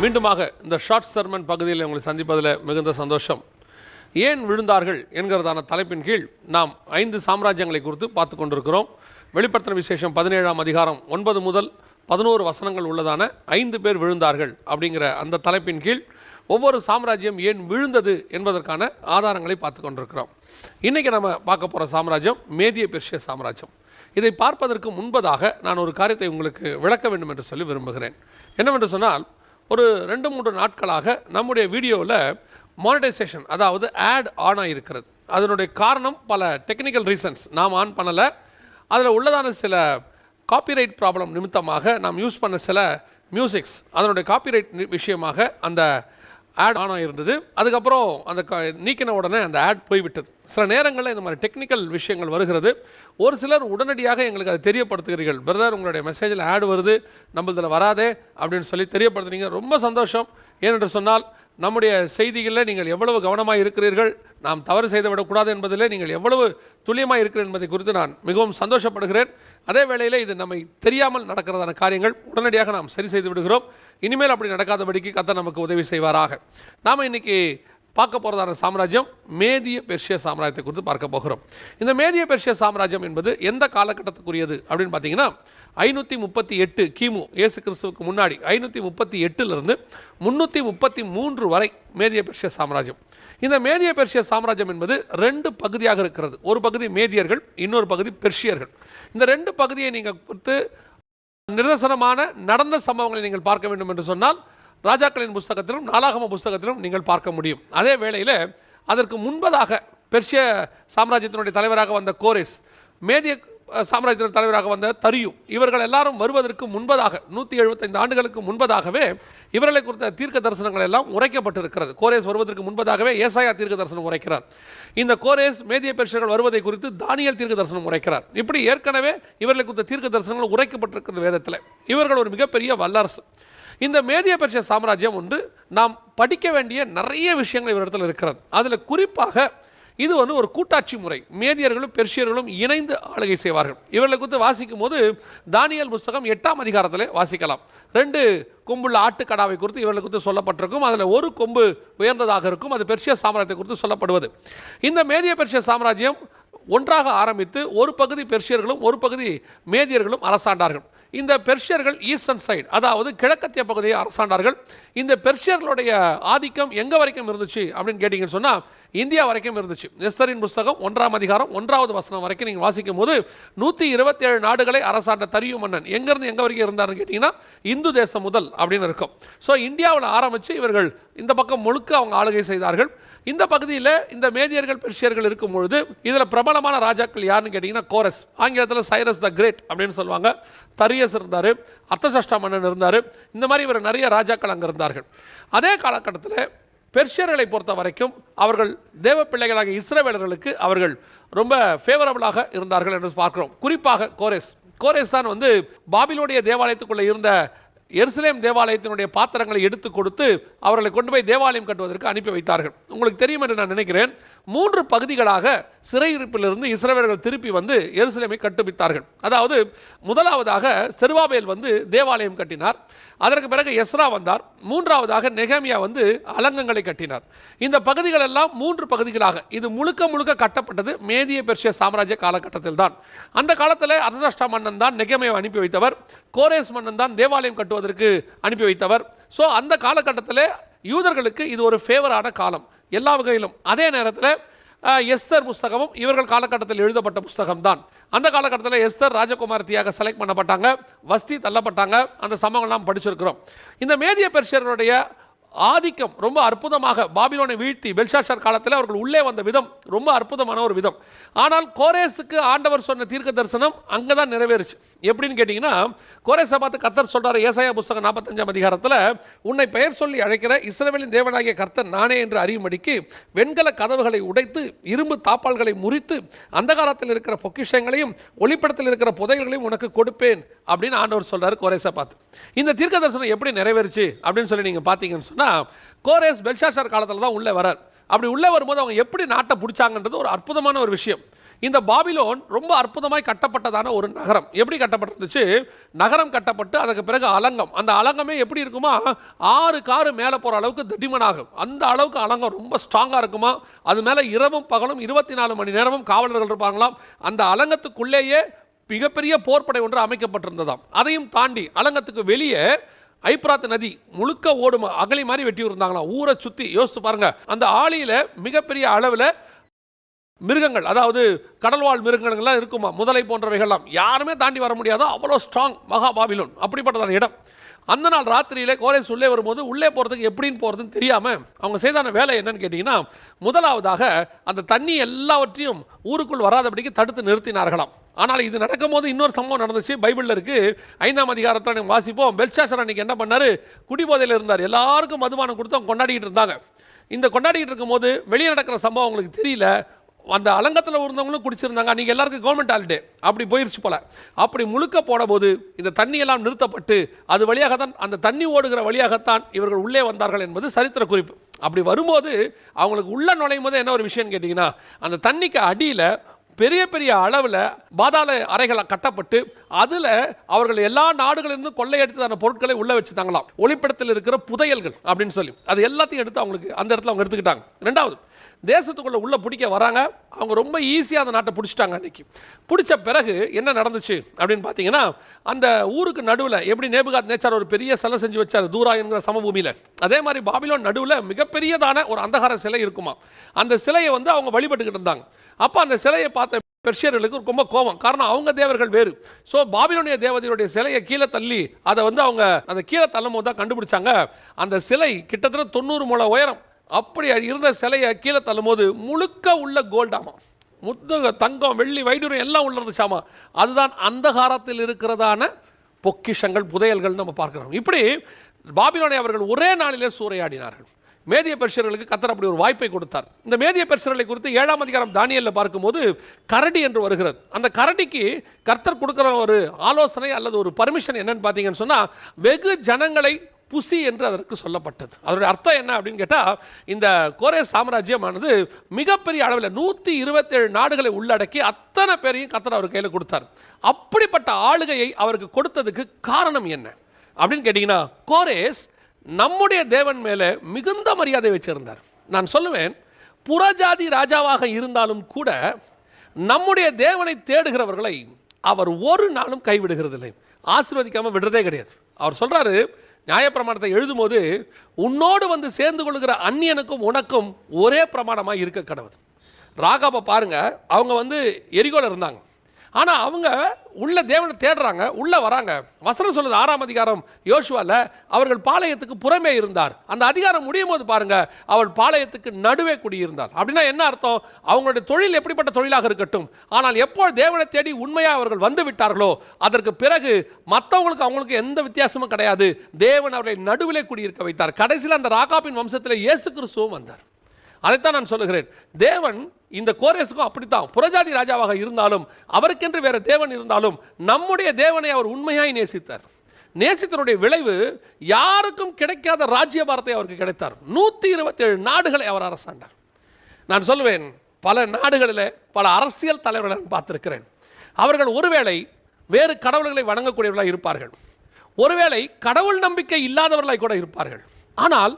மீண்டுமாக இந்த short sermon பகுதியில் உங்களை சந்திப்பதில் மிகுந்த சந்தோஷம். ஏன் விழுந்தார்கள் என்கிறதான தலைப்பின் கீழ் நாம் 5 சாம்ராஜ்யங்களை குறித்து பார்த்து கொண்டிருக்கிறோம். வெளிப்படுத்தின விசேஷம் 17ஆம் அதிகாரம் 9 முதல் 11 வசனங்கள் உள்ளதான 5 பேர் விழுந்தார்கள் அப்படிங்கிற அந்த தலைப்பின் கீழ் ஒவ்வொரு சாம்ராஜ்யம் ஏன் விழுந்தது என்பதற்கான ஆதாரங்களை பார்த்து கொண்டிருக்கிறோம். இன்றைக்கி நம்ம பார்க்க போகிற சாம்ராஜ்யம் மேதிய பெர்ஷிய சாம்ராஜ்யம். இதை பார்ப்பதற்கு முன்பதாக நான் ஒரு காரியத்தை உங்களுக்கு விளக்க வேண்டும் என்று சொல்லி விரும்புகிறேன். என்னவென்று சொன்னால், ஒரு 2-3 நாட்களாக நம்முடைய வீடியோவில் மானிட்டைசேஷன், அதாவது ஆட் ஆன் ஆகிருக்கிறது. அதனுடைய காரணம் பல டெக்னிக்கல் ரீசன்ஸ். நாம் ஆன் பண்ணலை. அதில் உள்ளதான சில காப்பிரைட் ப்ராப்ளம் நிமித்தமாக நாம் யூஸ் பண்ண சில மியூசிக்ஸ், அதனுடைய காப்பிரைட் விஷயமாக அந்த ஆட் ஆன் ஆகிருந்தது. அதுக்கப்புறம் அந்த நீக்கின உடனே அந்த ஆட் போய்விட்டது. சில நேரங்களில் இந்த மாதிரி டெக்னிக்கல் விஷயங்கள் வருகிறது. ஒரு சிலர் உடனடியாக எங்களுக்கு அதை தெரியப்படுத்துகிறீர்கள். பிரதர், உங்களுடைய மெசேஜில் ஆட் வருது, நம்மளதில் வராதே அப்படின்னு சொல்லி தெரியப்படுத்துனீங்க. ரொம்ப சந்தோஷம். ஏனென்று சொன்னால், நம்முடைய செய்திகளில் நீங்கள் எவ்வளவு கவனமாக இருக்கிறீர்கள், நாம் தவறு செய்து விடக்கூடாது என்பதில் நீங்கள் எவ்வளவு துல்லியமாக இருக்கிறீர்கள் என்பதை குறித்து நான் மிகவும் சந்தோஷப்படுகிறேன். அதே வேளையில் இது நம்மை தெரியாமல் நடக்கிறதான காரியங்கள் உடனடியாக நாம் சரி செய்து விடுகிறோம். இனிமேல் அப்படி நடக்காதபடிக்கு கர்த்தர் நமக்கு உதவி செய்வாராக. நாம் இன்றைக்கி பார்க்க போகிறதான சாம்ராஜ்யம் மேதிய பெர்ஷிய சாம்ராஜ்யத்தை குறித்து பார்க்க போகிறோம். இந்த மேதிய பெர்ஷிய சாம்ராஜ்யம் என்பது எந்த காலகட்டத்துக்குரியது அப்படின்னு பார்த்தீங்கன்னா, 538 கிமு, இயேசு கிறிஸ்துவுக்கு முன்னாடி 538 333 வரை மேதிய பெர்ஷிய சாம்ராஜ்யம். இந்த மேதிய பெர்ஷிய சாம்ராஜ்யம் என்பது 2 பகுதியாக இருக்கிறது. ஒரு பகுதி மேதியர்கள், இன்னொரு பகுதி பெர்ஷியர்கள். இந்த 2 பகுதியை நீங்கள் குறித்து நிதர்சனமான நடந்த சம்பவங்களை நீங்கள் பார்க்க வேண்டும் என்று சொன்னால், ராஜாக்களின் புஸ்தகத்திலும் நாளாகம புஸ்தகத்திலும் நீங்கள் பார்க்க முடியும். அதே வேளையில் அதற்கு முன்பதாக பெர்ஷிய சாம்ராஜ்யத்தினுடைய தலைவராக வந்த கோரேஸ், மேதிய சாம்ராஜ்யத்தின் தலைவராக வந்த தரியு, இவர்கள் எல்லாரும் வருவதற்கு முன்பதாக 175 ஆண்டுகளுக்கு முன்பதாகவே இவர்களை குறித்த தீர்க்க தரிசனங்கள் எல்லாம் உரைக்கப்பட்டிருக்கிறது. கோரேஸ் வருவதற்கு முன்பதாகவே ஏசாயா தீர்க்க தரிசனம் உரைக்கிறார். இந்த கோரேஸ் மேதிய பெர்ஷியர்கள் வருவதை குறித்து தானியேல் தீர்க்க தரிசனம் உரைக்கிறார். இப்படி ஏற்கனவே இவர்களை குறித்த தீர்க்க தரிசனங்கள் உரைக்கப்பட்டிருக்கிற வேதத்தில். இவர்கள் ஒரு மிகப்பெரிய வல்லரசு. இந்த மேதிய பெர்ஷிய சாம்ராஜ்யம் ஒன்று நாம் படிக்க வேண்டிய நிறைய விஷயங்கள் இவரிடத்தில் இருக்கிறது. அதில் குறிப்பாக இது ஒரு கூட்டாட்சி முறை. மேதியர்களும் பெர்ஷியர்களும் இணைந்து ஆளுகை செய்வார்கள். இவர்களை குறித்து வாசிக்கும் போது தானியேல் புஸ்தகம் 8ஆம் அதிகாரத்தில் வாசிக்கலாம். 2 கொம்புள்ள ஆட்டுக்கடாவை குறித்து இவர்களை குறித்து சொல்லப்பட்டிருக்கும். அதில் ஒரு கொம்பு உயர்ந்ததாக இருக்கும். அது பெர்ஷிய சாம்ராஜ்யத்தை குறித்து சொல்லப்படுவது. இந்த மேதிய பெர்ஷிய சாம்ராஜ்யம் ஒன்றாக ஆரம்பித்து ஒரு பகுதி பெர்ஷியர்களும் ஒரு பகுதி மேதியர்களும் அரசாண்டார்கள். இந்த பெர்ஷியர்கள் ஈஸ்டர்ன் சைடு, அதாவது கிழக்கத்திய பகுதியை அரசாண்டார்கள். இந்த பெர்ஷியர்களுடைய ஆதிக்கம் எங்கே வரைக்கும் இருந்துச்சு அப்படின்னு கேட்டிங்கன்னு சொன்னால், இந்தியா வரைக்கும் இருந்துச்சு. எஸ்தரின் புஸ்தகம் 1ஆம் அதிகாரம் 1வது வசனம் வரைக்கும் நீங்கள் வாசிக்கும் போது 127 நாடுகளை அரசாண்ட தரியு மன்னன் எங்கேருந்து எங்கே வரைக்கும் இருந்தார்னு கேட்டிங்கன்னா, இந்து தேசம் முதல் அப்படின்னு இருக்கும். ஸோ இந்தியாவில் ஆரம்பித்து இவர்கள் இந்த பக்கம் முழுக்க அவங்க ஆளுகை செய்தார்கள். இந்த பகுதியில் இந்த மேதியர்கள் பெர்ஷியர்கள் இருக்கும் பொழுது இதில் பிரபலமான ராஜாக்கள் யாருன்னு கேட்டிங்கன்னா, கோரஸ், ஆங்கிலத்தில் சைரஸ் த கிரேட் அப்படின்னு சொல்லுவாங்க. தரியஸ் இருந்தார், அர்த்தசஷ்டா மன்னன் இருந்தார். இந்த மாதிரி இவர் நிறைய ராஜாக்கள் அங்கே இருந்தார்கள். அதே காலகட்டத்தில் பெர்ஷியர்களை பொறுத்த வரைக்கும் அவர்கள் தேவ பிள்ளைகளாக இஸ்ரவேலர்களுக்கு அவர்கள் ரொம்ப ஃபேவரபுளாக இருந்தார்கள் என்று பார்க்கிறோம். குறிப்பாக கோரேஸ் தான் பாபிலோனிய தேவாலயத்துக்குள்ளே இருந்த எருசலேம் தேவாலயத்தினுடைய பாத்திரங்களை எடுத்து கொடுத்து அவர்களை கொண்டு போய் தேவாலயம் கட்டுவதற்கு அனுப்பி வைத்தார்கள். உங்களுக்கு தெரியும் என்று நான் நினைக்கிறேன். 3 பகுதிகளாக சிறையிருப்பிலிருந்து இஸ்ரவேலர்கள் திருப்பி எருசலேமை கட்டுவித்தார்கள். அதாவது முதலாவதாக செருபாபேல் தேவாலயம் கட்டினார். அதற்கு பிறகு எஸ்ரா வந்தார். 3ஆவதாக நெகேமியா அலங்கங்களை கட்டினார். இந்த பகுதிகள் எல்லாம் 3 பகுதிகளாக இது முழுக்க கட்டப்பட்டது மேதிய பெர்ஷிய சாம்ராஜ்ய காலகட்டத்தில் தான். அந்த காலத்தில் அர்தசஷ்டா மன்னன் தான் நெகேமியாவை அனுப்பி வைத்தவர். கோரேஸ் மன்னன் தான் தேவாலயம் கட்டுவதற்கு அனுப்பி வைத்தவர். ஸோ அந்த காலகட்டத்தில் யூதர்களுக்கு இது ஒரு ஃபேவரான காலம் எல்லா வகையிலும். அதே நேரத்தில் எஸ்தர் புஸ்தகமும் இவர்கள் காலகட்டத்தில் எழுதப்பட்ட புஸ்தகம் தான். அந்த காலகட்டத்தில் எஸ்தர் ராஜகுமாரத்தியாக செலக்ட் பண்ணப்பட்டாங்க, வஸ்தி தள்ளப்பட்டாங்க. அந்த சம்பவங்கள்லாம் படிச்சிருக்கிறோம். இந்த மேதிய பெர்ஷியர்களுடைய ஆதிக்கம் ரொம்ப அற்புதமாக பாபிலோனை வீழ்த்தி பெல்ஷாஷார் காலத்தில் அவர்கள் உள்ளே வந்த விதம் ரொம்ப அற்புதமான ஒரு விதம். ஆனால் கோரேஸுக்கு ஆண்டவர் சொன்ன தீர்க்க தரிசனம் அங்கே தான் நிறைவேறுச்சு. எப்படின்னு கேட்டிங்கன்னா, கோரேஸை பார்த்து கர்த்தர் சொல்கிறார் ஏசாயா புஸ்தகம் 45ஆம் அதிகாரத்தில், உன்னை பெயர் சொல்லி அழைக்கிற இஸ்ரவேலின் தேவனாகிய கர்த்தர் நானே என்று அறியும்படிக்கு வெண்கல கதவுகளை உடைத்து இரும்பு தாப்பால்களை முறித்து அந்த காலத்தில் இருக்கிற பொக்கிஷங்களையும் ஒளிப்படத்தில் இருக்கிற புதைகளையும் உனக்கு கொடுப்பேன் அப்படின்னு ஆண்டவர் சொல்கிறார் கோரேஸை பார்த்து. இந்த தீர்க்க தரிசனம் எப்படி நிறைவேறுச்சு அப்படின்னு சொல்லி நீங்கள் பார்த்தீங்கன்னு சொன்னால், கோரேஸ் பெல்ஷாஷார் காலத்தில் தான் உள்ளே வரார். அப்படி உள்ளே வரும்போது அவங்க எப்படி நாட்டை பிடிச்சாங்கன்றது ஒரு அற்புதமான ஒரு விஷயம். இந்த பாபிலோன் ரொம்ப அற்புதமாய் கட்டப்பட்டதான ஒரு நகரம். எப்படி கட்டப்பட்டிருந்துச்சு? நகரம் கட்டப்பட்டு அதுக்கு பிறகு அலங்கம். அந்த அலங்கமே எப்படி இருக்குமா, 6 காரு மேலே போகிற அளவுக்கு தடிமனாகும். அந்த அளவுக்கு அலங்கம் ரொம்ப ஸ்ட்ராங்காக இருக்குமா. அது மேலே இரவும் பகலும் 24 மணி நேரமும் காவலர்கள் இருப்பாங்களாம். அந்த அலங்கத்துக்குள்ளேயே மிகப்பெரிய போர்ப்படை ஒன்று அமைக்கப்பட்டிருந்ததாம். அதையும் தாண்டி அலங்கத்துக்கு வெளியே ஐப்ராத் நதி முழுக்க ஓடும் அகழி மாதிரி வெட்டி இருந்தாங்களாம் ஊரை சுற்றி. யோசித்து பாருங்க, அந்த ஆழியில் மிகப்பெரிய அளவில் மிருகங்கள், அதாவது கடல்வாழ் மிருகங்கள்லாம் இருக்குமா, முதலை போன்றவைகள்லாம் யாருமே தாண்டி வர முடியாதோ அவ்வளோ ஸ்ட்ராங் மகா பாபிலோன். அப்படிப்பட்டதான இடம். அந்த நாள் ராத்திரியிலே கோரேஸ் உள்ளே வரும்போது உள்ளே போகிறதுக்கு எப்படின்னு போகிறதுன்னு தெரியாமல் அவங்க செய்தான வேலை என்னன்னு கேட்டிங்கன்னா, முதலாவதாக அந்த தண்ணி எல்லாவற்றையும் ஊருக்குள் வராதபடிக்கு தடுத்து நிறுத்தினார்களாம். ஆனால் இது நடக்கும்போது இன்னொரு சம்பவம் நடந்துச்சு. பைபிளில் இருக்குது, 5ஆம் அதிகாரத்தில் நம்ம வாசிப்போம். பெல்ஷாசர் அன்றைக்கி என்ன பண்ணார்? குடிபோதையில் இருந்தார். எல்லாருக்கும் மதுபானம் கொடுத்து அவங்க கொண்டாடிக்கிட்டு இருந்தாங்க. இந்த கொண்டாடிக்கிட்டு இருக்கும்போது வெளியே நடக்கிற சம்பவம் அவங்களுக்கு தெரியல. அந்த அலங்கத்தில் இருந்தவங்களும் குடிச்சிருந்தாங்க. அன்றைக்கி எல்லாருக்கும் கவர்மெண்ட் ஹாலிடே, அப்படி போயிடுச்சு போல. அப்படி முழுக்க போனபோது இந்த தண்ணியெல்லாம் நிறுத்தப்பட்டு அது வழியாகத்தான், அந்த தண்ணி ஓடுகிற வழியாகத்தான் இவர்கள் உள்ளே வந்தார்கள் என்பது சரித்திர குறிப்பு. அப்படி வரும்போது அவங்களுக்கு உள்ள நுழையும் போது என்ன ஒரு விஷயம்னு கேட்டிங்கன்னா, அந்த தண்ணிக்கு அடியில் பெரிய பெரிய அளவில் பாதாள அறைகளை கட்டப்பட்டு அதில் அவர்கள் எல்லா நாடுகளிலிருந்து கொள்ளையடித்ததான பொருட்களை உள்ளே வச்சுட்டாங்களாம். ஒளிப்படத்தில் இருக்கிற புதையல்கள் அப்படின்னு சொல்லி அது எல்லாத்தையும் எடுத்து அவங்களுக்கு அந்த இடத்துல அவங்க எடுத்துக்கிட்டாங்க. ரெண்டாவது, தேசத்துக்குள்ளே உள்ளே பிடிக்க வராங்க. அவங்க ரொம்ப ஈஸியாக அந்த நாட்டை பிடிச்சிட்டாங்க. அன்றைக்கி பிடிச்ச பிறகு என்ன நடந்துச்சு அப்படின்னு பார்த்தீங்கன்னா, அந்த ஊருக்கு நடுவில் எப்படி நேபுகாத் நேச்சார் ஒரு பெரிய சிலை செஞ்சு வச்சார் தூரா என்கிற சமபூமியில், அதே மாதிரி பாபிலோன் நடுவில் மிகப்பெரியதான ஒரு அந்தகார சிலை இருக்குமா. அந்த சிலையை அவங்க வழிபட்டுக்கிட்டு இருந்தாங்க. அப்போ அந்த சிலையை பார்த்த பெர்ஷியர்களுக்கு ரொம்ப கோபம். காரணம், அவங்க தேவர்கள் வேறு. ஸோ பாபிலோனிய தேவதையுடைய சிலையை கீழே தள்ளி அதை அவங்க அதை கீழே தள்ளும் போது தான் கண்டுபிடிச்சாங்க, அந்த சிலை கிட்டத்தட்ட 90 முழ உயரம். அப்படி இருந்த சிலையை கீழே தள்ளும் போது முழுக்க உள்ள கோல்டாமா, முத்து தங்கம் வெள்ளி வைடூரியம் எல்லாம் உள்ள இருந்துச்சாமா. அதுதான் அந்தகாரத்தில் இருக்கிறதான பொக்கிஷங்கள், புதையல்கள் நம்ம பார்க்கிறோம். இப்படி பாபிலோனை அவர்கள் ஒரே நாளிலே சூறையாடினார்கள். மேதிய பெர்ஷியர்களுக்கு கர்த்தர் அப்படி ஒரு வாய்ப்பை கொடுத்தார். இந்த மேதிய பெர்ஷியர்களை குறித்து 7ஆம் அதிகாரம் தானியேலில் பார்க்கும்போது கரடி என்று வருகிறது. அந்த கரடிக்கு கர்த்தர் கொடுக்குற ஒரு ஆலோசனை அல்லது ஒரு பர்மிஷன் என்னன்னு பார்த்தீங்கன்னு சொன்னால், வெகு ஜனங்களை புசி என்று அதற்கு சொல்லப்பட்டது. அதனுடைய அர்த்தம் என்ன அப்படின்னு கேட்டால், இந்த கோரேஸ் சாம்ராஜ்யமானது மிகப்பெரிய அளவில் 127 நாடுகளை உள்ளடக்கி அத்தனை பேரையும் கர்த்தர் அவர் கையில் கொடுத்தார். அப்படிப்பட்ட ஆளுகையை அவருக்கு கொடுத்ததுக்கு காரணம் என்ன அப்படின்னு கேட்டிங்கன்னா, கோரேஸ் நம்முடைய தேவன் மேலே மிகுந்த மரியாதை வச்சிருந்தார். நான் சொல்லுவேன், புறஜாதி ராஜாவாக இருந்தாலும் கூட நம்முடைய தேவனை தேடுகிறவர்களை அவர் ஒரு நாளும் கைவிடுகிறதில்லை, ஆசீர்வதிக்காமல் விடுறதே கிடையாது. அவர் சொல்கிறாரு, நியாயப்பிரமாணத்தை எழுதும்போது, உன்னோடு வந்து சேர்ந்து கொள்கிற அந்நியனுக்கும் உனக்கும் ஒரே பிரமாணமாக இருக்க கடவுது. ராகாபை பாருங்கள், அவங்க எரிகோல இருந்தாங்க. ஆனால் அவங்க உள்ள தேவனை தேடுறாங்க, உள்ளே வராங்க. வசனம் சொல்லுது 6ஆம் அதிகாரம் யோசுவாவில், அவர்கள் பாளையத்துக்கு புறமே இருந்தார். அந்த அதிகாரம் முடியும் போது பாருங்கள், அவள் பாளையத்துக்கு நடுவே குடியிருந்தார். அப்படின்னா என்ன அர்த்தம்? அவங்களுடைய தொழில் எப்படிப்பட்ட தொழிலாக இருக்கட்டும், ஆனால் எப்போ தேவனை தேடி உண்மையாக அவர்கள் வந்து விட்டார்களோ அதற்கு பிறகு மற்றவங்களுக்கு அவங்களுக்கு எந்த வித்தியாசமும் கிடையாது. தேவன் அவர்களை நடுவிலே குடியிருக்க வைத்தார். கடைசியில் அந்த ராகாபின் வம்சத்தில் இயேசு கிறிஸ்துவும் வந்தார். அதைத்தான் நான் சொல்லுகிறேன். தேவன் இந்த கோரேசுக்கும் அப்படித்தான். புறஜாதி ராஜாவாக இருந்தாலும், அவருக்கென்று வேறு தேவன் இருந்தாலும், நம்முடைய தேவனை அவர் உண்மையாய் நேசித்தார். நேசித்தனுடைய விளைவு யாருக்கும் கிடைக்காத ராஜ்யபாரத்தை அவருக்கு கிடைத்தார். 127 நாடுகளை அவர் அரசாண்டார். நான் சொல்லுவேன், பல நாடுகளில் பல அரசியல் தலைவர்களை நான் பார்த்திருக்கிறேன். அவர்கள் ஒருவேளை வேறு கடவுள்களை வணங்கக்கூடியவர்களாக இருப்பார்கள், ஒருவேளை கடவுள் நம்பிக்கை இல்லாதவர்களாக கூட இருப்பார்கள். ஆனால்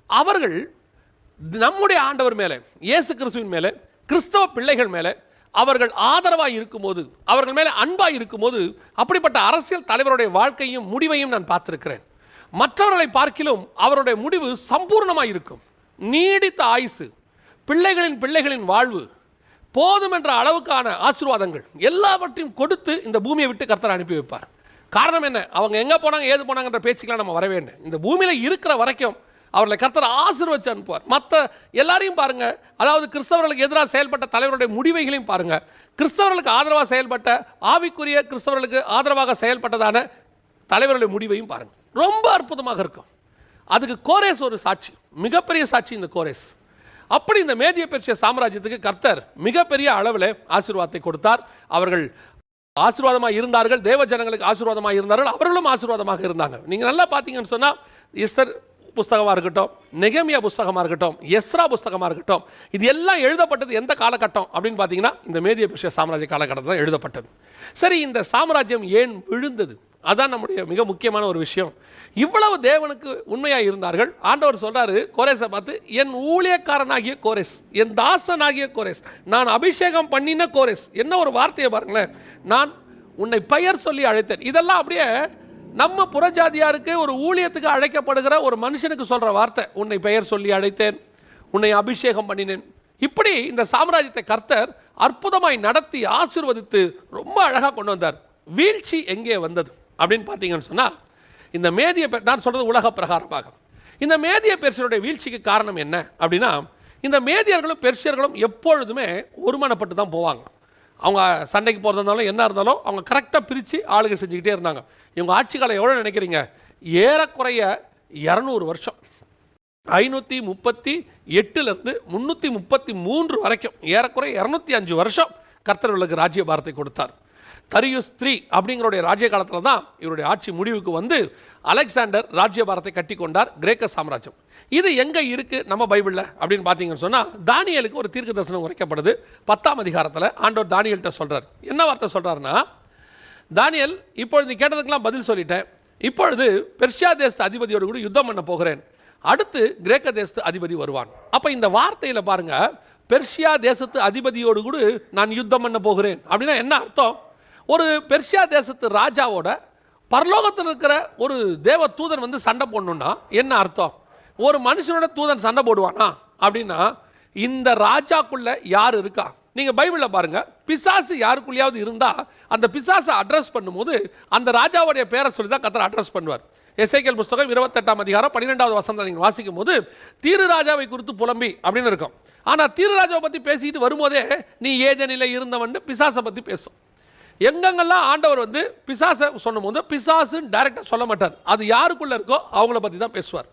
அவர்கள் நம்முடைய ஆண்டவர் மேலே, இயேசு கிறிஸ்துவின் மேலே, கிறிஸ்தவ பிள்ளைகள் மேலே அவர்கள் ஆதரவாக இருக்கும்போது, அவர்கள் மேலே அன்பாக இருக்கும்போது, அப்படிப்பட்ட அரசியல் தலைவருடைய வாழ்க்கையும் முடிவையும் நான் பார்த்திருக்கிறேன். மற்றவர்களை பார்க்கிலும் அவருடைய முடிவு சம்பூர்ணமாக இருக்கும். நீடித்த ஆயுசு, பிள்ளைகளின் வாழ்வு, போதும் என்ற அளவுக்கான ஆசீர்வாதங்கள் எல்லாவற்றையும் கொடுத்து இந்த பூமியை விட்டு கர்த்தர் அனுப்பி வைப்பார். காரணம் என்ன? அவங்க எங்கே போனாங்க, ஏது போனாங்கன்ற பேச்சுக்கெல்லாம் நம்ம வரவே இல்லை. இந்த பூமியில் இருக்கிற வரைக்கும் அவர்களை கர்த்தர் ஆசீர்வதிச்சு அனுப்புவார். மற்ற எல்லாரையும் பாருங்க, அதாவது கிறிஸ்தவர்களுக்கு எதிராக செயல்பட்ட தலைவருடைய முடிவைகளையும் பாருங்க, கிறிஸ்தவர்களுக்கு ஆதரவாக செயல்பட்ட, ஆவிக்குரிய கிறிஸ்தவர்களுக்கு ஆதரவாக செயல்பட்டதான தலைவர்களுடைய முடிவையும் பாருங்க, ரொம்ப அற்புதமாக இருக்கும். அதுக்கு கோரேஸ் ஒரு சாட்சி, மிகப்பெரிய சாட்சி இந்த கோரேஸ். அப்படி இந்த மேதிய பெர்ஷிய சாம்ராஜ்யத்துக்கு கர்த்தர் மிகப்பெரிய அளவில் ஆசீர்வாதத்தை கொடுத்தார். அவர்கள் ஆசீர்வாதமாக இருந்தார்கள், தேவ ஜனங்களுக்கு ஆசீர்வாதமாக இருந்தார்கள், அவர்களும் ஆசீர்வாதமாக இருந்தாங்க. நீங்கள் நல்லா பார்த்தீங்கன்னு சொன்னால், எஸ்தர் புஸ்தகமாக இருக்கட்டும், நெகேமியா புஸ்தகமாக இருக்கட்டும், எஸ்ரா புஸ்தகமாக இருக்கட்டும், இது எல்லாம் எழுதப்பட்டது எந்த காலகட்டம் அப்படின்னு பார்த்தீங்கன்னா இந்த மேதிய பெர்ஷிய சாம்ராஜ்ய காலகட்டத்தில் தான் எழுதப்பட்டது. சரி, இந்த சாம்ராஜ்யம் ஏன் விழுந்தது? அதான் நம்முடைய மிக முக்கியமான ஒரு விஷயம். இவ்வளவு தேவனுக்கு உண்மையாக இருந்தார்கள். ஆண்டவர் சொல்றாரு கோரேஸை பார்த்து, என் ஊழியக்காரனாகிய கோரேஸ், என் தாசனாகிய கோரேஸ், நான் அபிஷேகம் பண்ணின கோரேஸ். என்ன ஒரு வார்த்தையை பாருங்களேன், நான் உன்னை பெயர் சொல்லி அழைத்தேன். இதெல்லாம் அப்படியே நம்ம புறஜாதியாருக்கு ஒரு ஊழியத்துக்கு அழைக்கப்படுகிற ஒரு மனுஷனுக்கு சொல்ற வார்த்தை. உன்னை பெயர் சொல்லி அழைத்தேன், உன்னை அபிஷேகம் பண்ணினேன். இப்படி இந்த சாம்ராஜ்யத்தை கர்த்தர் அற்புதமாய் நடத்தி ஆசீர்வதித்து ரொம்ப அழகாக கொண்டு வந்தார். வீழ்ச்சி எங்கே வந்தது அப்படின்னு பார்த்தீங்கன்னு சொன்னால், இந்த மேதிய நான் சொல்கிறது உலக பிரகாரமாக இந்த மேதிய பெர்ஷியருடைய வீழ்ச்சிக்கு காரணம் என்ன அப்படின்னா, இந்த மேதியர்களும் பெர்ஷியர்களும் எப்பொழுதுமே ஒருமனப்பட்டு தான் போவாங்க. அவங்க சண்டைக்கு போகிறதா இருந்தாலும் என்ன இருந்தாலும் அவங்க கரெக்டாக பிரித்து ஆளுகை செஞ்சுக்கிட்டே இருந்தாங்க. இவங்க ஆட்சி காலம் எவ்வளோ நினைக்கிறீங்க? ஏறக்குறைய 200 வருஷம். 538 333 வரைக்கும் ஏறக்குறைய 205 வருஷம் கர்த்தர் இவர்களுக்கு ராஜ்ய பாரத்தை கொடுத்தார். தரியுஸ் 3 அப்படிங்கிறோடைய ராஜ்ய காலத்தில் தான் இவருடைய ஆட்சி முடிவுக்கு வந்து அலெக்சாண்டர் ராஜ்யபாரத்தை கட்டி கொண்டார், கிரேக்க சாம்ராஜ்யம். இது எங்கே இருக்குது நம்ம பைபிளில் அப்படின்னு பார்த்தீங்கன்னு சொன்னால், தானியலுக்கு ஒரு தீர்க்க தரிசனம் உரைக்கப்படுது. 10ஆம் அதிகாரத்தில் ஆண்டவர் தானியல்கிட்ட சொல்கிறார். என்ன வார்த்தை சொல்கிறாருன்னா, தானியல், இப்பொழுது நீ கேட்டதுக்கெல்லாம் பதில் சொல்லிட்டேன். இப்பொழுது பெர்ஷியா தேசத்து அதிபதியோடு கூட யுத்தம் பண்ண போகிறேன். அடுத்து கிரேக்க தேசத்து அதிபதி வருவான். அப்போ இந்த வார்த்தையில் பாருங்கள், பெர்ஷியா தேசத்து அதிபதியோடு கூட நான் யுத்தம் பண்ண போகிறேன் அப்படின்னா என்ன அர்த்தம்? ஒரு பெர்ஷியா தேசத்து ராஜாவோட பரலோகத்தில் இருக்கிற ஒரு தேவ தூதன் வந்து சண்டை போடணுன்னா என்ன அர்த்தம்? ஒரு மனுஷனோட தூதன் சண்டை போடுவானா அப்படின்னா, இந்த ராஜாக்குள்ள யார் இருக்கா? நீங்கள் பைபிளில் பாருங்கள், பிசாசு யாருக்குள்ளேயாவது இருந்தால் அந்த பிசாசை அட்ரஸ் பண்ணும்போது அந்த ராஜாவுடைய பேரை சொல்லி தான் கர்த்தர் அட்ரஸ் பண்ணுவார். எசேக்கியேல் புஸ்தகம் 28ஆம் அதிகாரம் 12வது வசனத்தை நீங்கள் வாசிக்கும் போது, தீரு ராஜாவை குறித்து புலம்பி அப்படின்னு இருக்கும். ஆனால் தீரு ராஜாவை பற்றி பேசிக்கிட்டு வரும்போதே நீ ஏதேனிலே இருந்தவன் பிசாசை பற்றி பேசும். எங்கெங்கெல்லாம் ஆண்டவர் வந்து பிசாசை சொன்னும்போது பிசாசுன்னு டைரெக்டாக சொல்ல மாட்டார். அது யாருக்குள்ளே இருக்கோ அவங்கள பற்றி தான் பேசுவார்.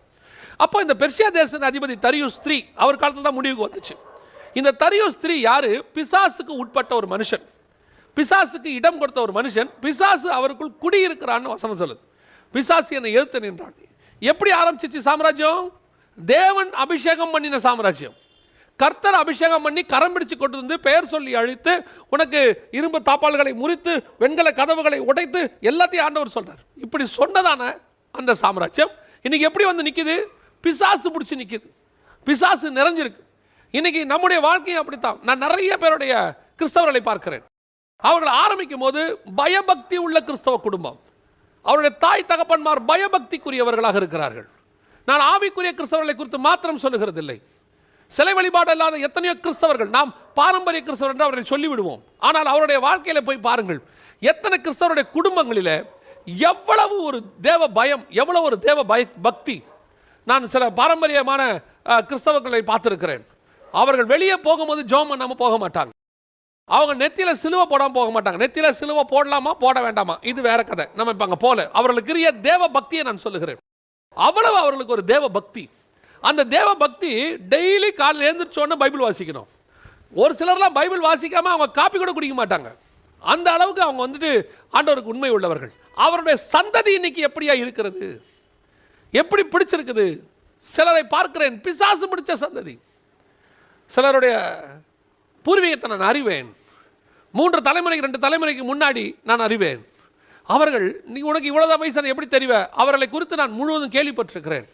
அப்போ இந்த பெர்ஷியா தேசத்தின் அதிபதி தரியுஸ் 3 அவர் காலத்தில் தான் முடிவுக்கு வந்துச்சு. இந்த தரியுஸ் 3 யார்? பிசாசுக்கு உட்பட்ட ஒரு மனுஷன், பிசாசுக்கு இடம் கொடுத்த ஒரு மனுஷன். பிசாசு அவருக்குள் குடியிருக்கிறான்னு வசனம் சொல்லுது. பிசாசு என்னை எதிர்த்து நின்றான். எப்படி ஆரம்பிச்சிச்சு சாம்ராஜ்யம்? தேவன் அபிஷேகம் பண்ணின சாம்ராஜ்யம். கர்த்தர் அபிஷேகம் பண்ணி கரம் பிடிச்சு கொண்டு வந்து பெயர் சொல்லி அழித்து, உனக்கு இரும்பு தாப்பால்களை முறித்து வெண்கல கதவுகளை உடைத்து எல்லாத்தையும் ஆண்டவர் சொல்றார். இப்படி சொன்னதான அந்த சாம்ராஜ்யம் இன்னைக்கு எப்படி வந்து நிற்குது? பிசாசு பிடிச்சி நிற்குது, பிசாசு நிறைஞ்சிருக்கு. இன்னைக்கு நம்முடைய வாழ்க்கையும் அப்படித்தான். நான் நிறைய பேருடைய கிறிஸ்தவர்களை பார்க்கிறேன். அவர்கள் ஆரம்பிக்கும் போது பயபக்தி உள்ள கிறிஸ்தவ குடும்பம், அவருடைய தாய் தகப்பன்மார் பயபக்திக்குரியவர்களாக இருக்கிறார்கள். நான் ஆவிக்குரிய கிறிஸ்தவர்களை குறித்து மாத்திரம் சொல்லுகிறதில்லை. சிலை வழிபாடு இல்லாத எத்தனையோ கிறிஸ்தவர்கள், நாம் பாரம்பரிய கிறிஸ்தவர் என்று அவரை சொல்லிவிடுவோம். ஆனால் அவருடைய வாழ்க்கையில் போய் பாருங்கள், எத்தனை கிறிஸ்தவருடைய குடும்பங்களில் எவ்வளவு ஒரு தேவ பயம், எவ்வளவு ஒரு தேவ பக்தி. நான் சில பாரம்பரியமான கிறிஸ்தவர்களை பார்த்துருக்கிறேன். அவர்கள் வெளியே போகும்போது ஜெபம் பண்ணாமல் போக மாட்டாங்க. அவங்க நெத்தியில் சிலுவை போடாமல் போக மாட்டாங்க. நெத்தியில் சிலுவை போடலாமா போட வேண்டாமா இது வேற கதை, நம்ம இப்போ அங்கே போல. அவர்களுக்கு இருக்கிற தேவ பக்தியை நான் சொல்லுகிறேன். அவ்வளவு அவர்களுக்கு ஒரு தேவ பக்தி. அந்த தேவ பக்தி டெய்லி காலையில் எழுந்திரிச்சோன்னு பைபிள் வாசிக்கணும். ஒரு சிலர்லாம் பைபிள் வாசிக்காமல் அவங்க காப்பி கூட குடிக்க மாட்டாங்க. அந்த அளவுக்கு அவங்க வந்துட்டு ஆண்டவருக்கு உண்மை உள்ளவர்கள். அவருடைய சந்ததி இன்னைக்கு எப்படியா இருக்கிறது, எப்படி பிடிச்சிருக்குது? சிலரை பார்க்கிறேன், பிசாசு பிடிச்ச சந்ததி. சிலருடைய பூர்வீகத்தை நான் அறிவேன். 3 தலைமுறைக்கு 2 தலைமுறைக்கு முன்னாடி நான் அறிவேன். அவர்கள் நீ உனக்கு இவ்வளோதான் வயசு எப்படி தெரிவ? அவர்களை குறித்து நான் முழுவதும் கேள்விப்பட்டிருக்கிறேன்.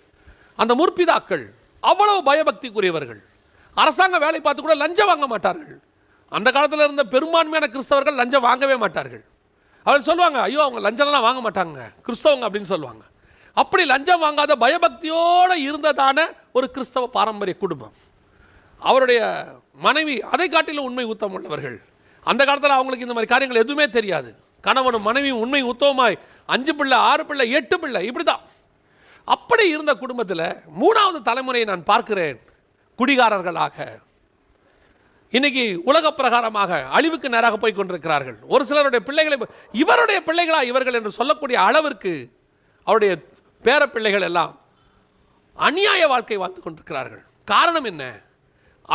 அந்த முற்பிதாக்கள் அவ்வளவு பயபக்திக்குரியவர்கள். அரசாங்க வேலை பார்த்து கூட லஞ்சம் வாங்க மாட்டார்கள். அந்த காலத்தில் இருந்த பெரும்பான்மையான கிறிஸ்தவர்கள் லஞ்சம் வாங்கவே மாட்டார்கள். அவர்கள் சொல்லுவாங்க, ஐயோ அவங்க லஞ்சம்லாம் வாங்க மாட்டாங்க கிறிஸ்தவங்க அப்படின்னு சொல்லுவாங்க. அப்படி லஞ்சம் வாங்காத பயபக்தியோடு இருந்ததான ஒரு கிறிஸ்தவ பாரம்பரிய குடும்பம். அவருடைய மனைவி அதை காட்டிலும் உண்மை உத்தம் உள்ளவர்கள். அந்த காலத்தில் அவங்களுக்கு இந்த மாதிரி காரியங்கள் எதுவுமே தெரியாது. கணவனும் மனைவியும் உண்மை உத்தவமாய் 5 பிள்ளை 6 பிள்ளை 8 பிள்ளை இப்படி தான். அப்படி இருந்த குடும்பத்தில் 3வது தலைமுறையை நான் பார்க்கிறேன் குடிகாரர்களாக. இன்னைக்கு உலக பிரகாரமாக அழிவுக்கு நேராக போய் கொண்டிருக்கிறார்கள். ஒரு சிலருடைய பிள்ளைகளை இவருடைய பிள்ளைகளா இவர்கள் என்று சொல்லக்கூடிய அளவிற்கு அவருடைய பேர பிள்ளைகள் எல்லாம் அநியாய வாழ்க்கை வாழ்ந்து கொண்டிருக்கிறார்கள். காரணம் என்ன?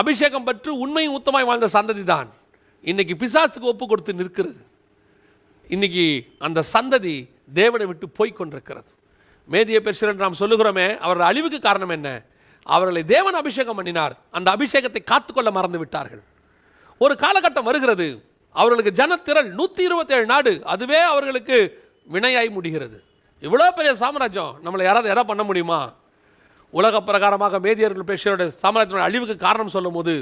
அபிஷேகம் பெற்று உண்மையும் உத்தமாய் வாழ்ந்த சந்ததி தான் இன்னைக்கு பிசாசுக்கு ஒப்பு கொடுத்து நிற்கிறது. இன்னைக்கு அந்த சந்ததி தேவனை விட்டு போய் கொண்டிருக்கிறது. மேதிய பெர்சியர் என்று நாம் சொல்லுகிறோமே, அவர்கள் அழிவுக்கு காரணம் என்ன? அவர்களை தேவன் அபிஷேகம் பண்ணினார், அந்த அபிஷேகத்தை காத்துக்கொள்ள மறந்து விட்டார்கள். ஒரு காலகட்டம் வருகிறது, அவர்களுக்கு ஜனத்திரள் 127 நாடு, அதுவே அவர்களுக்கு வினையாய் முடிகிறது. இவ்வளோ பெரிய சாம்ராஜ்யம், நம்மளை யாராவது எதாவது பண்ண முடியுமா? உலக பிரகாரமாக மேதியர்கள் பெர்சியருடைய சாம்ராஜ்யத்தினுடைய அழிவுக்கு காரணம் சொல்லும் போது,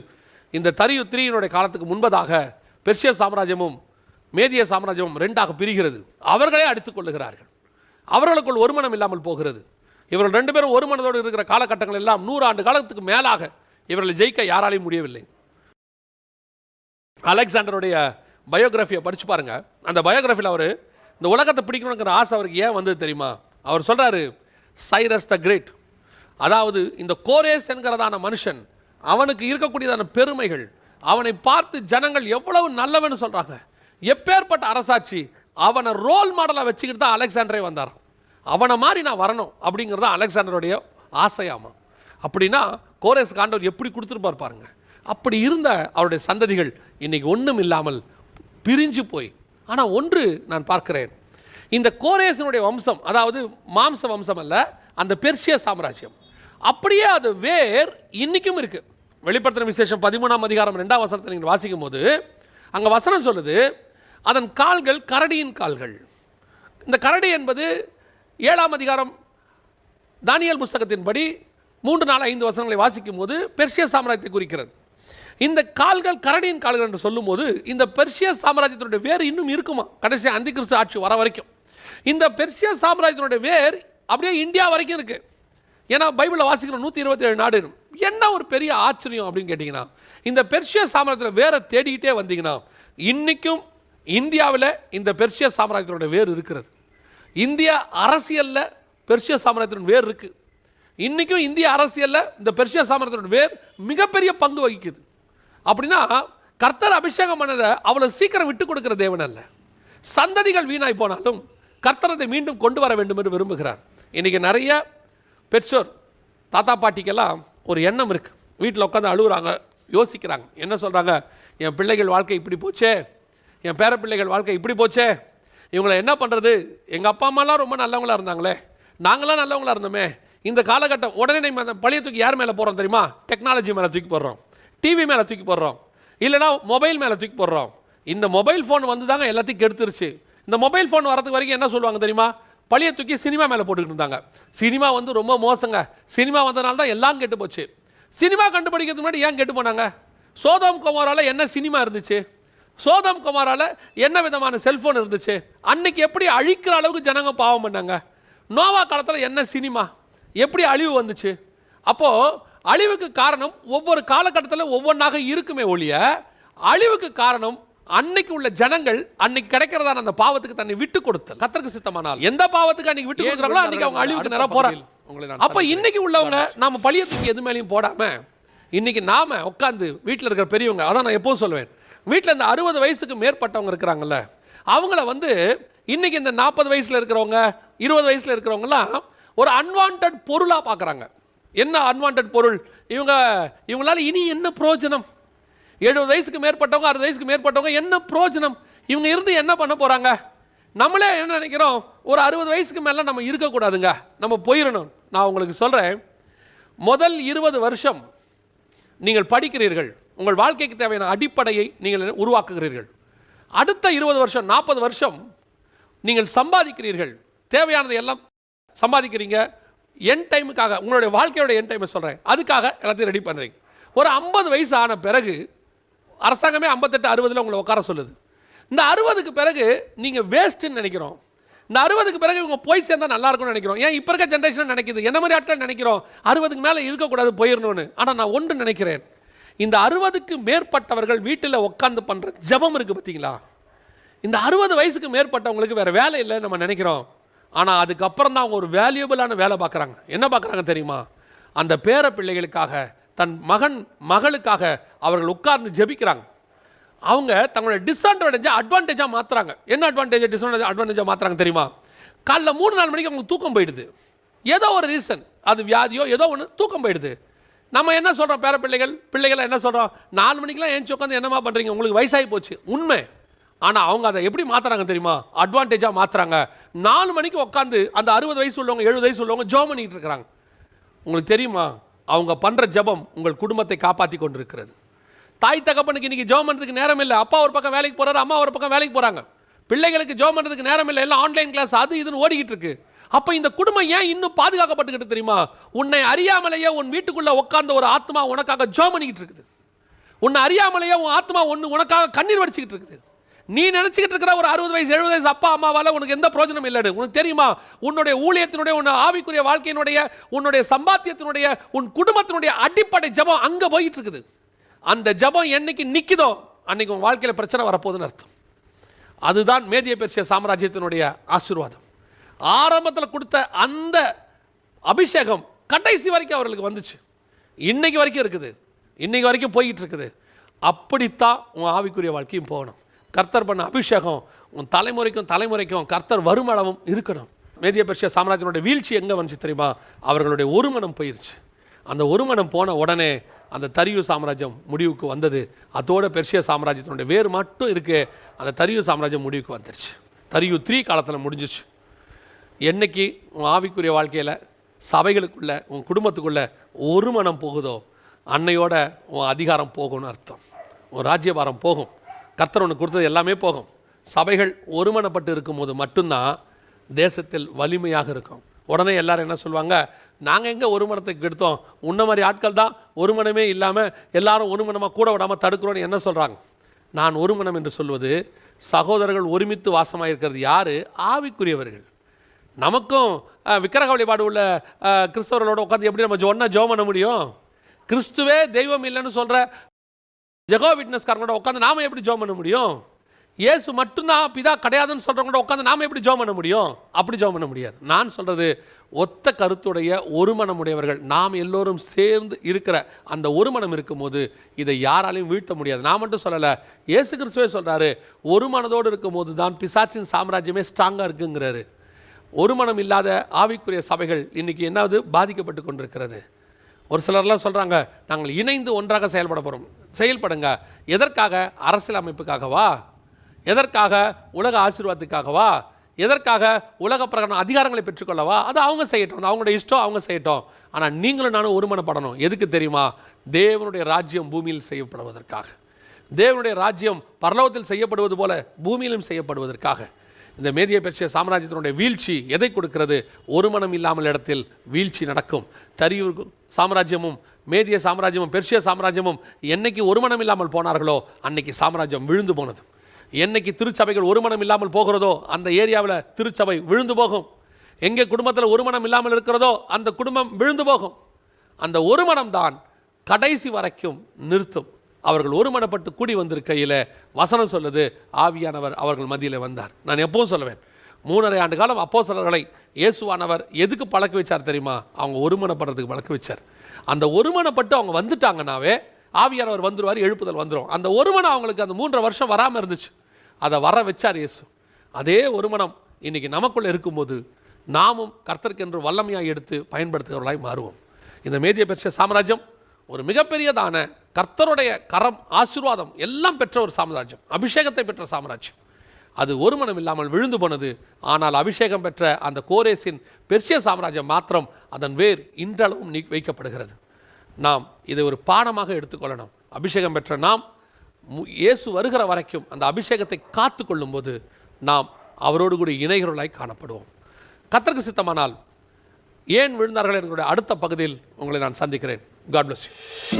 இந்த தரியு 3 காலத்துக்கு முன்பதாக பெர்சிய சாம்ராஜ்யமும் மேதிய சாம்ராஜ்யமும் 2ஆக பிரிகிறது. அவர்களே அடித்துக் கொள்ளுகிறார்கள், அவர்களுக்குள் ஒரு மனம் இல்லாமல் போகிறது. இவர்கள் 2 பேரும் ஒரு மனதோடு இருக்கிற காலகட்டங்கள் எல்லாம் 100 ஆண்டு காலத்துக்கு மேலாக இவர்களை ஜெயிக்க யாராலையும் முடியவில்லை. அலெக்சாண்டருடைய பயோகிராஃபியை படித்து பாருங்க. அந்த பயோகிராஃபியில் அவர் இந்த உலகத்தை பிடிக்கணுங்கிற ஆசை அவருக்கு ஏன் வந்தது தெரியுமா? அவர் சொல்கிறாரு, சைரஸ் த கிரேட், அதாவது இந்த கோரேஸ் என்கிறதான மனுஷன், அவனுக்கு இருக்கக்கூடியதான பெருமைகள், அவனை பார்த்து ஜனங்கள் எவ்வளவு நல்லவன்னு சொல்கிறாங்க, எப்பேற்பட்ட அரசாட்சி, அவனை ரோல் மாடலாக வச்சுக்கிட்டு தான் அலெக்சாண்டரே வந்தாராம். அவனை மாதிரி நான் வரணும் அப்படிங்கிறது தான் அலெக்சாண்டருடைய ஆசையாமா. அப்படின்னா கோரேஸ் ஆண்டவர் எப்படி கொடுத்துருப்பார் பாருங்க. அப்படி இருந்த அவருடைய சந்ததிகள் இன்னைக்கு ஒன்றும் இல்லாமல் பிரிஞ்சு போய், ஆனால் ஒன்று நான் பார்க்கிறேன், இந்த கோரேசனுடைய வம்சம், அதாவது மாம்ச வம்சம் அல்ல, அந்த பெர்சிய சாம்ராஜ்யம் அப்படியே அது வேர் இன்னைக்கும் இருக்கு. வெளிப்படுத்தின விசேஷம் 13ஆம் அதிகாரம் 2ஆம் வசனத்தை நீங்கள் வாசிக்கும் போது அங்கே வசனம் சொல்லுது, அதன் கால்கள் கரடியின் கால்கள். இந்த கரடி என்பது 7ஆம் அதிகாரம் தானியேல் புஸ்தகத்தின்படி 3, 4, 5 வசனங்களை வாசிக்கும் போது பெர்சிய சாம்ராஜ்யத்தை குறிக்கிறது. இந்த கால்கள் கரடியின் கால்கள் என்று சொல்லும் போது இந்த பெர்சிய சாம்ராஜ்யத்தினுடைய வேர் இன்னும் இருக்குமா, கடைசி அந்தி கிறிஸ்து ஆட்சி வர வரைக்கும். இந்த பெர்சிய சாம்ராஜ்யத்தினுடைய வேர் அப்படியே இந்தியா வரைக்கும் இருக்கு. ஏன்னா பைபிளில் வாசிக்கிற 127 நாடு. என்ன ஒரு பெரிய ஆச்சரியம் அப்படின்னு கேட்டிங்கன்னா, இந்த பெர்சிய சாம்ராஜ்யத்தில் வேரை தேடிக்கிட்டே வந்தீங்கன்னா இன்றைக்கும் இந்தியாவில் இந்த பெர்சிய சாம்ராஜ்யத்தினுடைய வேர் இருக்கிறது. இந்திய அரசியலில் பெர்சிய சாம்ராஜ்யத்தின் வேர் இருக்குது. இன்றைக்கும் இந்திய அரசியலில் இந்த பெர்சிய சாம்ராஜ்யத்தின் வேர் மிகப்பெரிய பங்கு வகிக்குது. அப்படின்னா கர்த்தர் அபிஷேகம் பண்ணதை அவ்வளோ சீக்கிரம் விட்டு கொடுக்குற தேவன் அல்ல. சந்ததிகள் வீணாய் போனாலும் கர்த்தரதை மீண்டும் கொண்டு வர வேண்டும் என்று விரும்புகிறார். இன்றைக்கி நிறைய பெற்றோர் தாத்தா பாட்டிக்கெல்லாம் ஒரு எண்ணம் இருக்குது, வீட்டில் உட்காந்து அழுகுறாங்க, யோசிக்கிறாங்க, என்ன சொல்கிறாங்க, என் பிள்ளைகள் வாழ்க்கை இப்படி போச்சே, என் பேர பிள்ளைகள் வாழ்க்கை இப்படி போச்சே, இவங்களை என்ன பண்ணுறது, எங்கள் அப்பா அம்மாலாம் ரொம்ப நல்லவங்களாக இருந்தாங்களே, நாங்களாம் நல்லவங்களாக இருந்தோமே, இந்த காலகட்டம். உடனே நம்ம அந்த பழைய தூக்கி யார் மேலே போடுறோம் தெரியுமா? டெக்னாலஜி மேலே தூக்கி போடுறோம், டிவி மேலே தூக்கி போடுறோம், இல்லைனா மொபைல் மேலே தூக்கி போடுறோம். இந்த மொபைல் ஃபோன் வந்து தாங்க எல்லாத்தையும் கெடுத்துருச்சு. இந்த மொபைல் ஃபோன் வரதுக்கு வரைக்கும் என்ன சொல்லுவாங்க தெரியுமா? பழைய தூக்கி சினிமா மேலே போட்டுக்கிட்டு இருந்தாங்க. சினிமா வந்து ரொம்ப மோசங்க, சினிமா வந்தனால தான் எல்லாம் கெட்டு போச்சு. சினிமா கண்டுபிடிக்கிறதுக்கு முன்னாடி ஏன் கெட்டு போனாங்க? சோதம் குமாரால் என்ன சினிமா இருந்துச்சு? சோதம் குமாரால் என்ன விதமான செல்ஃபோன் இருந்துச்சு? அன்னைக்கு எப்படி அழிக்கிற அளவுக்கு ஜனங்க பாவம் பண்ணாங்க? நோவா காலத்தில் என்ன சினிமா, எப்படி அழிவு வந்துச்சு? அப்போது அழிவுக்கு காரணம் ஒவ்வொரு காலகட்டத்தில் ஒவ்வொன்றாக இருக்குமே ஒழிய, அழிவுக்கு காரணம் அன்னைக்கு உள்ள ஜனங்கள் அன்னைக்கு கிடைக்கிறதான அந்த பாவத்துக்கு தன்னை விட்டு கொடுத்தல். கர்த்தருக்கு சித்தமானால் எந்த பாவத்துக்கு அன்னைக்கு விட்டு கொடுக்குறாங்களோ அன்னைக்கு அவங்க அழிவுக்கு நேரா போறாங்க. அப்போ இன்னைக்கு உள்ளவங்க நாம பழிய தூக்கி எது மேலேயும் போடாம, இன்னைக்கு நாம உட்காந்து வீட்டில் இருக்கிற பெரியவங்க, அதான் நான் எப்போதும் சொல்லுவேன், வீட்டில் இந்த 60 வயசுக்கு மேற்பட்டவங்க இருக்கிறாங்கல்ல, அவங்கள வந்து இன்னைக்கு இந்த 40 வயசுல இருக்கிறவங்க, 20 வயசுல இருக்கிறவங்கலாம் ஒரு அன்வான்ட் பொருளாக பார்க்குறாங்க. என்ன அன்வான்ட் பொருள்? இவங்களால இனி என்ன பிரயோஜனம்? 70 வயசுக்கு மேற்பட்டவங்க, 60 வயசுக்கு மேற்பட்டவங்க என்ன பிரயோஜனம்? இவங்க இருந்து என்ன பண்ண போகிறாங்க? நம்மளே என்ன நினைக்கிறோம், ஒரு 60 வயசுக்கு மேலே நம்ம இருக்கக்கூடாதுங்க, நம்ம போயிடணும். நான் உங்களுக்கு சொல்கிறேன், முதல் 20 வருஷம் நீங்கள் படிக்கிறீர்கள், உங்கள் வாழ்க்கைக்கு தேவையான அடிப்படையை நீங்கள் உருவாக்குகிறீர்கள். அடுத்த 20 வருஷம் 40 வருஷம் நீங்கள் சம்பாதிக்கிறீர்கள், தேவையானதை எல்லாம் சம்பாதிக்கிறீங்க. என் டைமுக்காக, உங்களுடைய வாழ்க்கையோட என் டைமை சொல்கிறேன், அதுக்காக எல்லாத்தையும் ரெடி பண்ணுறீங்க. ஒரு 50 வயசு ஆன பிறகு அரசாங்கமே 58, 60 உங்களை உட்கார சொல்லுது. இந்த 60க்கு பிறகு நீங்கள் வேஸ்ட்டுன்னு நினைக்கிறோம். இந்த 60க்கு பிறகு இவங்க போய் சேர்ந்தால் நல்லா இருக்கும்னு நினைக்கிறோம். ஏன் இப்போ இருக்க ஜென்ரேஷன் நினைக்குது, என்ன மாதிரி ஆட்கள் நினைக்கிறோம் 60க்கு மேலே இருக்கக்கூடாது, போயிடணும்னு. ஆனால் நான் ஒன்று நினைக்கிறேன், இந்த 60க்கு மேற்பட்டவர்கள் வீட்டில் உட்காந்து பண்ணுற ஜபம் இருக்குது பார்த்தீங்களா? இந்த 60 வயசுக்கு மேற்பட்டவங்களுக்கு வேறு வேலை இல்லைன்னு நம்ம நினைக்கிறோம். ஆனால் அதுக்கப்புறம் தான் அவங்க ஒரு வேல்யூபிளான வேலை பார்க்குறாங்க. என்ன பார்க்குறாங்க தெரியுமா? அந்த பேர பிள்ளைகளுக்காக, தன் மகளுக்காக அவர்கள் உட்கார்ந்து ஜெபிக்கிறாங்க. அவங்க தங்களுடைய டிஸ்அட்வான்டேஜை அட்வான்டேஜாக மாற்றுறாங்க. என்ன அட்வான்டேஜாக மாற்றுறாங்க தெரியுமா? காலைல 3-4 மணிக்கு அவங்களுக்கு தூக்கம் போயிடுது, ஏதோ ஒரு ரீசன், அது வியாதியோ ஏதோ ஒன்று, தூக்கம் போயிடுது. நம்ம என்ன சொல்கிறோம், பேர பிள்ளைகள் என்ன சொல்கிறோம், 4 மணிக்கெலாம் ஏஞ்சி உட்காந்து என்னமா பண்ணுறீங்க, உங்களுக்கு வயசாகி போச்சு. உண்மை, ஆனால் அவங்க அதை எப்படி மாற்றுறாங்க தெரியுமா? அட்வான்டேஜாக மாற்றுறாங்க. 4 மணிக்கு உட்காந்து அந்த 60 வயசு உள்ளவங்க 70 வயசு உள்ளவங்க ஜெபம் பண்ணிட்டு இருக்கிறாங்க. உங்களுக்கு தெரியுமா, அவங்க பண்ணுற ஜெபம் உங்கள் குடும்பத்தை காப்பாற்றி கொண்டிருக்கிறது. தாய் தகப்பனுக்கு இன்றைக்கி ஜெபம் பண்ணுறதுக்கு நேரம் இல்லை. அப்பா ஒரு பக்கம் வேலைக்கு போகிறாரு, அம்மா ஒரு பக்கம் வேலைக்கு போகிறாங்க. பிள்ளைகளுக்கு ஜெபம் பண்ணுறதுக்கு நேரம் இல்லை. எல்லாம் ஆன்லைன் கிளாஸ் அது இதுன்னு ஓடிக்கிட்டு இருக்கு. அப்போ இந்த குடும்பம் ஏன் இன்னும் பாதுகாக்கப்பட்டுக்கிட்டு தெரியுமா? உன்னை அறியாமலேயே உன் வீட்டுக்குள்ளே உட்கார்ந்த ஒரு ஆத்மா உனக்காக ஜெபம் பண்ணிக்கிட்டு இருக்குது. உன்னை அறியாமலேயே உன் ஆத்மா உனக்காக கண்ணீர் வடிச்சுக்கிட்டு இருக்குது. நீ நினச்சிக்கிட்டு இருக்கிற ஒரு 60 வயசு 70 வயசு அப்பா அம்மாவால் உனக்கு எந்த பிரயோஜனம் இல்லைன்னு உனக்கு தெரியுமா? உன்னுடைய ஊழியத்தினுடைய, உன் ஆவிக்குரிய வாழ்க்கையினுடைய, உன்னுடைய சம்பாத்தியத்தினுடைய, உன் குடும்பத்தினுடைய அடிப்படை ஜபம் அங்கே போயிட்டு இருக்குது. அந்த ஜபம் என்னைக்கு நிற்குதோ அன்னைக்கு உன் வாழ்க்கையில் பிரச்சனை வரப்போகுதுன்னு அர்த்தம். அதுதான் மேதிய பெர்சியா சாம்ராஜ்யத்தினுடைய ஆசீர்வாதம். ஆரம்பத்தில் கொடுத்த அந்த அபிஷேகம் கடைசி வரைக்கும் அவர்களுக்கு வந்துச்சு. இன்னைக்கு வரைக்கும் இருக்குது, இன்னைக்கு வரைக்கும் போய்கிட்டு இருக்குது. அப்படித்தான் உன் ஆவிக்குரிய வாழ்க்கையும் போகணும். கர்த்தர் பண்ண அபிஷேகம் உன் தலைமுறைக்கும் கர்த்தர் வருமளவும் இருக்கணும். மேதிய பெர்சியா சாம்ராஜ்யத்தினுடைய வீழ்ச்சி எங்கே வந்துச்சு தெரியுமா? அவர்களுடைய ஒருமனம் போயிடுச்சு. அந்த ஒருமனம் போன உடனே அந்த தரியு சாம்ராஜ்யம் முடிவுக்கு வந்தது. அதோட பெர்சியா சாம்ராஜ்யத்தினுடைய வேறு மட்டும் இருக்குது. அந்த தரியு சாம்ராஜ்யம் முடிவுக்கு வந்துருச்சு. தரியு 3 காலத்தில் முடிஞ்சிச்சு. என்னைக்கு உன் ஆவிக்குரிய வாழ்க்கையில் சபைகளுக்குள்ள உன் குடும்பத்துக்குள்ளே ஒரு மனம் போகுதோ அன்னையோட உன் அதிகாரம் போகும்னு அர்த்தம். உன் ராஜ்யபாரம் போகும். கர்த்தர் உனக்கு கொடுத்தது எல்லாமே போகும். சபைகள் ஒருமனப்பட்டு இருக்கும்போது மட்டும்தான் தேசத்தில் வலிமையாக இருக்கும். உடனே எல்லாரும் என்ன சொல்லுவாங்க, நாங்கள் எங்கே ஒரு மனத்துக்கு எடுத்தோம், உன்ன மாதிரி ஆட்கள் தான் ஒரு மனமே இல்லாமல் எல்லாரும் ஒரு மனமாக கூட விடாமல் தடுக்கிறோன்னு என்ன சொல்கிறாங்க? நான் ஒரு மனம் என்று சொல்வது சகோதரர்கள் ஒருமித்து வாசமாக இருக்கிறது யார்? ஆவிக்குரியவர்கள். நமக்கும் விக்கிரக வழிபாடு உள்ள கிறிஸ்தவர்களோட உட்காந்து எப்படி நம்ம ஒன்றா ஜெபம் பண்ண முடியும்? கிறிஸ்துவே தெய்வம் இல்லைன்னு சொல்கிற ஜெகோவா விட்னஸ்காரங்களோட உட்காந்து நாம் எப்படி ஜெபம் பண்ண முடியும்? இயேசு மட்டும்தான் பிதா கிடையாதுன்னு சொல்கிறவங்களோட உட்காந்து நாம் எப்படி ஜெபம் பண்ண முடியும்? அப்படி ஜெபம் பண்ண முடியாது. நான் சொல்கிறது ஒத்த கருத்துடைய ஒரு மனமுடையவர்கள் நாம் எல்லோரும் சேர்ந்து இருக்கிற அந்த ஒரு மனம் இருக்கும்போது இதை யாராலையும் வீழ்த்த முடியாது. நான் மட்டும் சொல்லலை, இயேசு கிறிஸ்துவே சொல்கிறாரு, ஒரு மனதோடு இருக்கும்போது தான் பிசாசின் சாம்ராஜ்யமே ஸ்ட்ராங்காக இருக்குங்கிறாரு. ஒரு மனம் இல்லாத ஆவிக்குரிய சபைகள் இன்றைக்கி என்னாவது பாதிக்கப்பட்டு கொண்டிருக்கிறது. ஒரு சிலர்லாம் சொல்கிறாங்க, நாங்கள் இணைந்து ஒன்றாக செயல்பட போகிறோம். செயல்படுங்க. எதற்காக? அரசியல் அமைப்புக்காகவா? எதற்காக? உலக ஆசீர்வாதத்துக்காகவா? எதற்காக? உலக பிரகாரம் அதிகாரங்களை பெற்றுக்கொள்ளவா? அது அவங்க செய்யட்டும், அவங்களுடைய இஷ்டம், அவங்க செய்யட்டும். ஆனால் நீங்களும் நானும் ஒருமனப்படணும். எதுக்கு தெரியுமா? தேவனுடைய ராஜ்யம் பூமியில் செய்யப்படுவதற்காக. தேவனுடைய ராஜ்யம் பரலோகத்தில் செய்யப்படுவது போல பூமியிலும் செய்யப்படுவதற்காக. இந்த மேதிய பெர்சியா சாம்ராஜ்யத்தினுடைய வீழ்ச்சி எதை கொடுக்கிறது? ஒரு மனம் இல்லாமல் இடத்தில் வீழ்ச்சி நடக்கும். தரியு சாம்ராஜ்யமும் மேதிய சாம்ராஜ்யமும் பெர்சியா சாம்ராஜ்யமும் என்னைக்கு ஒரு மனம் இல்லாமல் போனார்களோ அன்னைக்கு சாம்ராஜ்யம் விழுந்து போனது. என்னைக்கு திருச்சபைகள் ஒரு மனம் இல்லாமல் போகிறதோ அந்த ஏரியாவில் திருச்சபை விழுந்து போகும். எங்கே குடும்பத்தில் ஒரு மனம் இல்லாமல் இருக்கிறதோ அந்த குடும்பம் விழுந்து போகும். அந்த ஒரு மனம் தான் கடைசி வரைக்கும் நிறுத்தும். அவர்கள் ஒருமனப்பட்டு கூடி வந்திருக்கையில் வசனம் சொல்லுது, ஆவியானவர் அவர்கள் மத்தியில் வந்தார். நான் எப்பவும் சொல்லுவேன், 3.5 ஆண்டு காலம் அப்போஸ்தலர்களை இயேசுவானவர் எதுக்கு பழக்க வச்சார் தெரியுமா? அவங்க ஒருமனப்படுறதுக்கு பழக்க வச்சார். அந்த ஒருமனப்பட்டு அவங்க வந்துட்டாங்கன்னாவே ஆவியானவர் வந்துடுவார், எழுப்புதல் வந்துடும். அந்த ஒருமனம் அவங்களுக்கு அந்த 3.5 வருஷம் வராமல் இருந்துச்சு. அதை வர வச்சார் இயேசு. அதே ஒருமனம் இன்றைக்கி நமக்குள்ளே இருக்கும்போது நாமும் கர்த்தருக்கென்று வல்லமையாக எடுத்து பயன்படுத்துகிறவர்களாய் மாறுவோம். இந்த மேதிய பெர்சியா சாம்ராஜ்யம் ஒரு மிகப்பெரியதான கர்த்தருடைய கரம், ஆசீர்வாதம் எல்லாம் பெற்ற ஒரு சாம்ராஜ்யம், அபிஷேகத்தை பெற்ற சாம்ராஜ்யம். அது ஒரு மனம் இல்லாமல் விழுந்து போனது. ஆனால் அபிஷேகம் பெற்ற அந்த கோரேசின் பெர்சிய சாம்ராஜ்யம் மாத்திரம் அதன் வேர் இன்றளவும் வைக்கப்படுகிறது. நாம் இதை ஒரு பாடமாக எடுத்துக்கொள்ளணும். அபிஷேகம் பெற்ற நாம் இயேசு வருகிற வரைக்கும் அந்த அபிஷேகத்தை காத்து கொள்ளும்போது நாம் அவரோடு கூட இணைகிறவர்களாய் காணப்படுவோம். கர்த்தருக்கு சித்தமானால் ஏன் விழுந்தார்கள் என்கிற அடுத்த பகுதியில் உங்களை நான் சந்திக்கிறேன். God bless you.